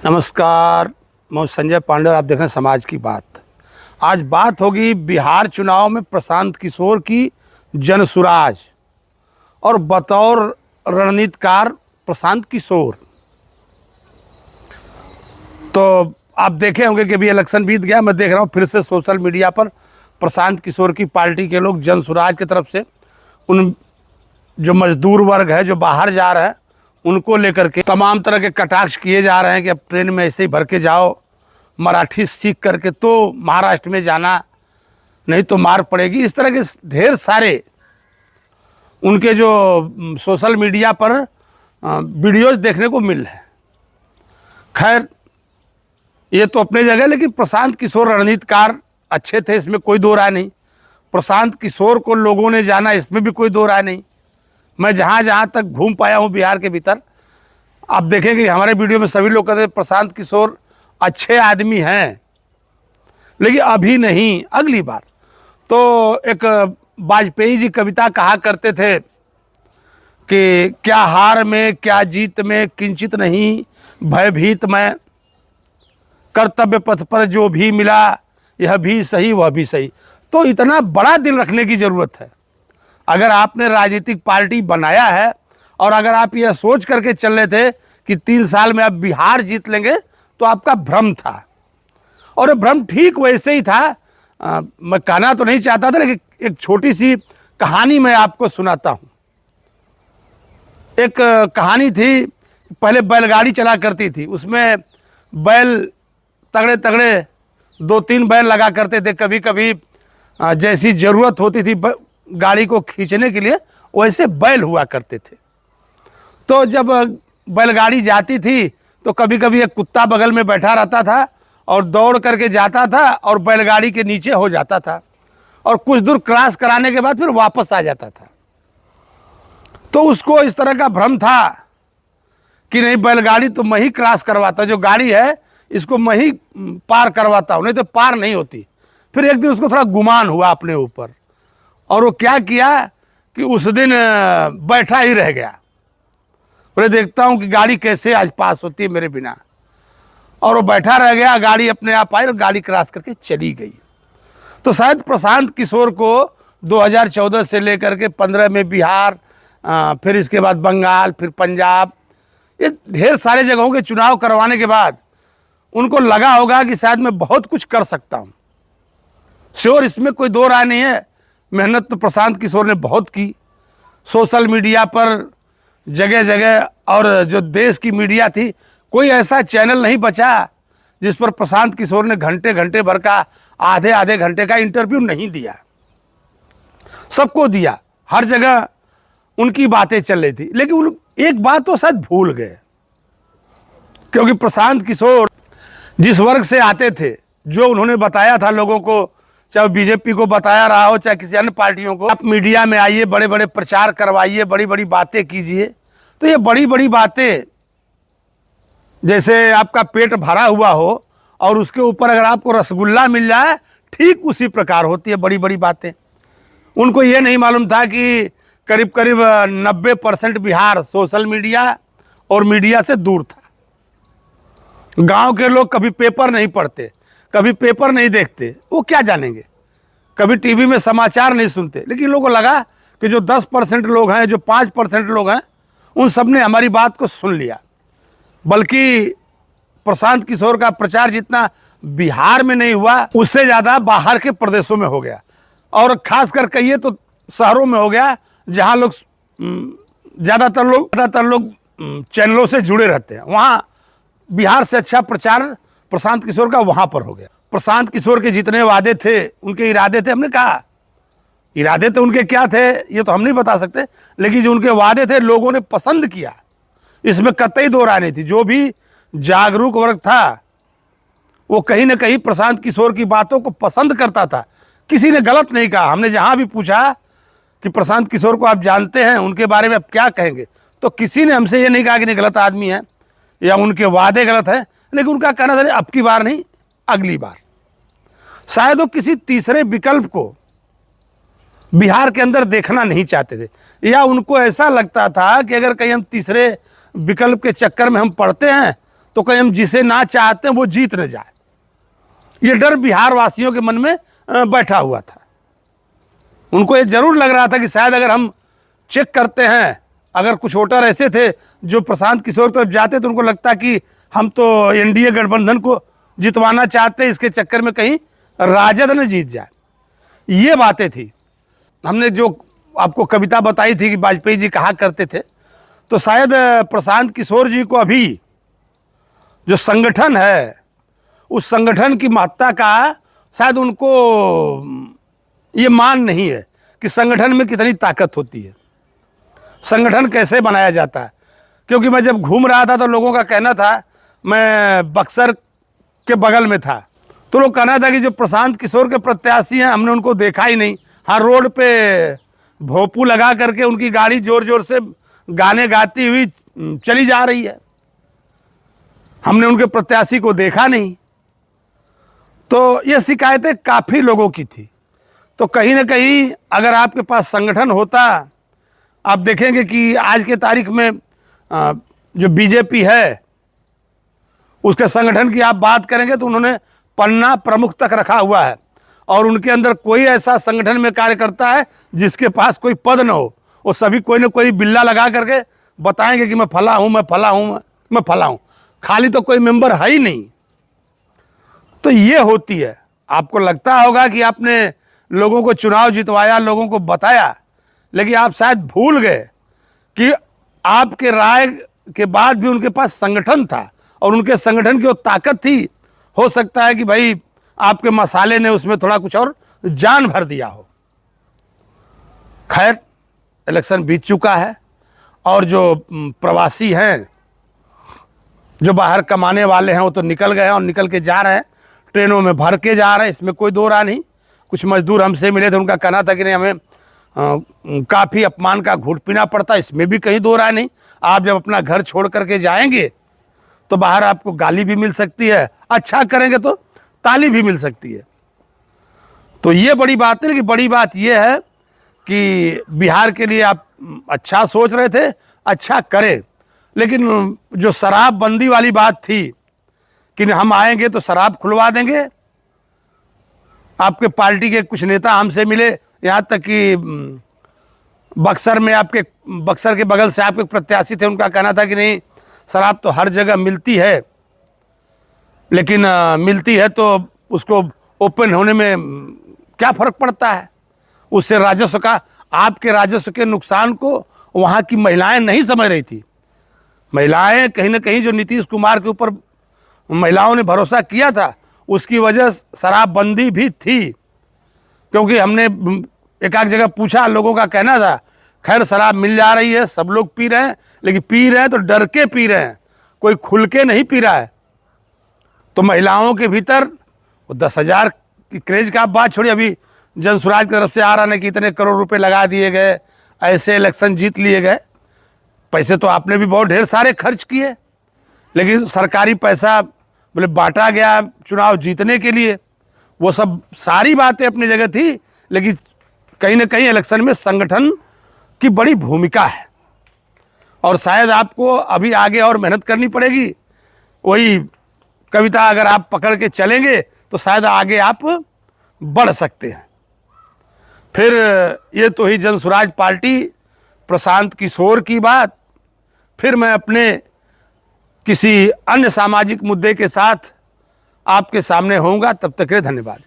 नमस्कार, मैं संजय पांडे और आप देख रहे हैं समाज की बात। आज बात होगी बिहार चुनाव में प्रशांत किशोर की जनसुराज और बतौर रणनीतिकार प्रशांत किशोर। तो आप देखे होंगे कि अभी इलेक्शन बीत गया, मैं देख रहा हूँ फिर से सोशल मीडिया पर प्रशांत किशोर की पार्टी के लोग जनसुराज की तरफ से उन जो मजदूर वर्ग है जो बाहर जा रहे हैं उनको लेकर के तमाम तरह के कटाक्ष किए जा रहे हैं कि अब ट्रेन में ऐसे ही भर के जाओ, मराठी सीख करके तो महाराष्ट्र में जाना, नहीं तो मार पड़ेगी। इस तरह के ढेर सारे उनके जो सोशल मीडिया पर वीडियोज देखने को मिल रहे हैं। खैर, ये तो अपने जगह, लेकिन प्रशांत किशोर रणनीतिकार अच्छे थे, इसमें कोई दो राय नहीं। प्रशांत किशोर को लोगों ने जाना, इसमें भी कोई दो राय नहीं। मैं जहाँ जहाँ तक घूम पाया हूँ बिहार के भीतर, आप देखेंगे हमारे वीडियो में सभी लोग कहते हैं प्रशांत किशोर अच्छे आदमी हैं, लेकिन अभी नहीं, अगली बार। तो एक वाजपेयी जी कविता कहा करते थे कि क्या हार में क्या जीत में किंचित नहीं भयभीत मैं, कर्तव्य पथ पर जो भी मिला यह भी सही वह भी सही। तो इतना बड़ा दिल रखने की ज़रूरत है। अगर आपने राजनीतिक पार्टी बनाया है और अगर आप यह सोच करके चल रहे थे कि 3 साल में आप बिहार जीत लेंगे, तो आपका भ्रम था। और ये भ्रम ठीक वैसे ही था। मैं कहना तो नहीं चाहता था, लेकिन एक छोटी सी कहानी मैं आपको सुनाता हूँ। एक कहानी थी, पहले बैलगाड़ी चला करती थी, उसमें बैल तगड़े तगड़े 2-3 बैल लगा करते थे। कभी कभी जैसी ज़रूरत होती थी गाड़ी को खींचने के लिए, वैसे बैल हुआ करते थे। तो जब बैलगाड़ी जाती थी तो कभी कभी एक कुत्ता बगल में बैठा रहता था और दौड़ करके जाता था और बैलगाड़ी के नीचे हो जाता था और कुछ दूर क्रॉस कराने के बाद फिर वापस आ जाता था। तो उसको इस तरह का भ्रम था कि नहीं, बैलगाड़ी तो मैं ही क्रॉस करवाता, जो गाड़ी है इसको मैं ही पार करवाता हूँ, नहीं तो पार नहीं होती। फिर एक दिन उसको थोड़ा गुमान हुआ अपने ऊपर और वो क्या किया कि उस दिन बैठा ही रह गया। बोले देखता हूँ कि गाड़ी कैसे आज पास होती है मेरे बिना। और वो बैठा रह गया, गाड़ी अपने आप आई और गाड़ी क्रॉस करके चली गई। तो शायद प्रशांत किशोर को 2014 से लेकर के 15 में बिहार, फिर इसके बाद बंगाल, फिर पंजाब, ये ढेर सारे जगहों के चुनाव करवाने के बाद उनको लगा होगा कि शायद मैं बहुत कुछ कर सकता हूँ। श्योर, इसमें कोई दो राय नहीं है। मेहनत तो प्रशांत किशोर ने बहुत की। सोशल मीडिया पर जगह जगह और जो देश की मीडिया थी, कोई ऐसा चैनल नहीं बचा जिस पर प्रशांत किशोर ने घंटे घंटे भर का, आधे आधे घंटे का इंटरव्यू नहीं दिया। सबको दिया, हर जगह उनकी बातें चल रही थी। लेकिन उन एक बात तो शायद भूल गए, क्योंकि प्रशांत किशोर जिस वर्ग से आते थे, जो उन्होंने बताया था लोगों को, चाहे बीजेपी को बताया रहा हो चाहे किसी अन्य पार्टियों को, आप मीडिया में आइए, बड़े बड़े प्रचार करवाइए, बड़ी बड़ी बातें कीजिए। तो ये बड़ी बड़ी बातें, जैसे आपका पेट भरा हुआ हो और उसके ऊपर अगर आपको रसगुल्ला मिल जाए, ठीक उसी प्रकार होती है बड़ी बड़ी बातें। उनको ये नहीं मालूम था कि करीब करीब 90% बिहार सोशल मीडिया और मीडिया से दूर था। गांव के लोग कभी पेपर नहीं पढ़ते, कभी पेपर नहीं देखते, वो क्या जानेंगे, कभी टीवी में समाचार नहीं सुनते। लेकिन लोगों को लगा कि जो 10% लोग हैं, जो 5% लोग हैं, उन सब ने हमारी बात को सुन लिया। बल्कि प्रशांत किशोर का प्रचार जितना बिहार में नहीं हुआ, उससे ज़्यादा बाहर के प्रदेशों में हो गया। और खासकर कहिए तो शहरों में हो गया, जहाँ लोग ज़्यादातर लोग चैनलों से जुड़े रहते हैं। वहाँ बिहार से अच्छा प्रचार प्रशांत किशोर का वहाँ पर हो गया। प्रशांत किशोर के जितने वादे थे, उनके इरादे थे, हमने कहा इरादे तो उनके क्या थे ये तो हम नहीं बता सकते, लेकिन जो उनके वादे थे लोगों ने पसंद किया, इसमें कतई दो राय नहीं थी। जो भी जागरूक वर्ग था वो कहीं ना कहीं प्रशांत किशोर की बातों को पसंद करता था। किसी ने गलत नहीं कहा। हमने जहाँ भी पूछा कि प्रशांत किशोर को आप जानते हैं, उनके बारे में आप क्या कहेंगे, तो किसी ने हमसे ये नहीं कहा कि नहीं गलत आदमी है या उनके वादे गलत हैं। लेकिन उनका कहना था अब की बार नहीं, अगली बार। शायद वो किसी तीसरे विकल्प को बिहार के अंदर देखना नहीं चाहते थे, या उनको ऐसा लगता था कि अगर कहीं हम तीसरे विकल्प के चक्कर में हम पड़ते हैं तो कहीं हम जिसे ना चाहते हैं वो जीत न जाए। ये डर बिहार वासियों के मन में बैठा हुआ था। उनको ये जरूर लग रहा था कि शायद अगर हम चेक करते हैं, अगर कुछ वोटर ऐसे थे जो प्रशांत किशोर तरफ जाते तो उनको लगता कि हम तो एनडीए गठबंधन को जितवाना चाहते, इसके चक्कर में कहीं राजद न जीत जाए। ये बातें थी। हमने जो आपको कविता बताई थी कि वाजपेयी जी कहा करते थे, तो शायद प्रशांत किशोर जी को अभी जो संगठन है उस संगठन की महत्ता का शायद उनको ये मान नहीं है कि संगठन में कितनी ताकत होती है, संगठन कैसे बनाया जाता है। क्योंकि मैं जब घूम रहा था तो लोगों का कहना था, मैं बक्सर के बगल में था, तो लोग कहना था कि जो प्रशांत किशोर के प्रत्याशी हैं हमने उनको देखा ही नहीं। हाँ, रोड पे भोपू लगा करके उनकी गाड़ी जोर जोर से गाने गाती हुई चली जा रही है, हमने उनके प्रत्याशी को देखा नहीं। तो ये शिकायतें काफ़ी लोगों की थी। तो कहीं ना कहीं अगर आपके पास संगठन होता, आप देखेंगे कि आज के तारीख में जो बीजेपी है उसके संगठन की आप बात करेंगे तो उन्होंने पन्ना प्रमुख तक रखा हुआ है, और उनके अंदर कोई ऐसा संगठन में कार्य करता है जिसके पास कोई पद न हो। वो सभी कोई ना कोई बिल्ला लगा करके बताएंगे कि मैं फला हूँ, मैं फला हूँ, मैं फला हूँ, खाली तो कोई मेंबर है ही नहीं। तो ये होती है। आपको लगता होगा कि आपने लोगों को चुनाव जितवाया, लोगों को बताया, लेकिन आप शायद भूल गए कि आपके राय के बाद भी उनके पास संगठन था, और उनके संगठन की वो ताकत थी। हो सकता है कि भाई आपके मसाले ने उसमें थोड़ा कुछ और जान भर दिया हो। खैर, इलेक्शन बीत चुका है, और जो प्रवासी हैं, जो बाहर कमाने वाले हैं, वो तो निकल गए और निकल के जा रहे हैं, ट्रेनों में भर के जा रहे हैं, इसमें कोई दो राय नहीं। कुछ मजदूर हमसे मिले थे, उनका कहना था कि नहीं, हमें काफ़ी अपमान का घूंट पीना पड़ता, इसमें भी कहीं दो राय नहीं। आप जब अपना घर छोड़ करके जाएंगे तो बाहर आपको गाली भी मिल सकती है, अच्छा करेंगे तो ताली भी मिल सकती है। तो ये बड़ी बात है। लेकिन बड़ी बात ये है कि बिहार के लिए आप अच्छा सोच रहे थे, अच्छा करें, लेकिन जो शराबबंदी वाली बात थी कि हम आएंगे तो शराब खुलवा देंगे, आपके पार्टी के कुछ नेता हमसे मिले, यहाँ तक कि बक्सर में बक्सर के बगल से आपके प्रत्याशी थे, उनका कहना था कि नहीं, शराब तो हर जगह मिलती है, लेकिन मिलती है तो उसको ओपन होने में क्या फ़र्क पड़ता है, उससे राजस्व का, आपके राजस्व के नुकसान को वहाँ की महिलाएं नहीं समझ रही थी। महिलाएं कहीं ना कहीं, जो नीतीश कुमार के ऊपर महिलाओं ने भरोसा किया था, उसकी वजह शराबबंदी भी थी। क्योंकि हमने एक आध जगह पूछा, लोगों का कहना था खैर शराब मिल जा रही है, सब लोग पी रहे हैं, लेकिन पी रहे हैं तो डर के पी रहे हैं, कोई खुल के नहीं पी रहा है। तो महिलाओं के भीतर वो 10,000 की क्रेज का आप बात छोड़िए, अभी जनसुराज की तरफ से आ रहा है कि इतने करोड़ रुपए लगा दिए गए, ऐसे इलेक्शन जीत लिए गए। पैसे तो आपने भी बहुत ढेर सारे खर्च किए, लेकिन सरकारी पैसा बोले बांटा गया चुनाव जीतने के लिए। वो सब सारी बातें अपनी जगह थी, लेकिन कहीं ना कहीं इलेक्शन में संगठन की बड़ी भूमिका है, और शायद आपको अभी आगे और मेहनत करनी पड़ेगी। वही कविता अगर आप पकड़ के चलेंगे तो शायद आगे आप बढ़ सकते हैं। फिर ये तो ही जनसुराज पार्टी, प्रशांत किशोर की बात। फिर मैं अपने किसी अन्य सामाजिक मुद्दे के साथ आपके सामने होऊंगा। तब तक के लिए धन्यवाद।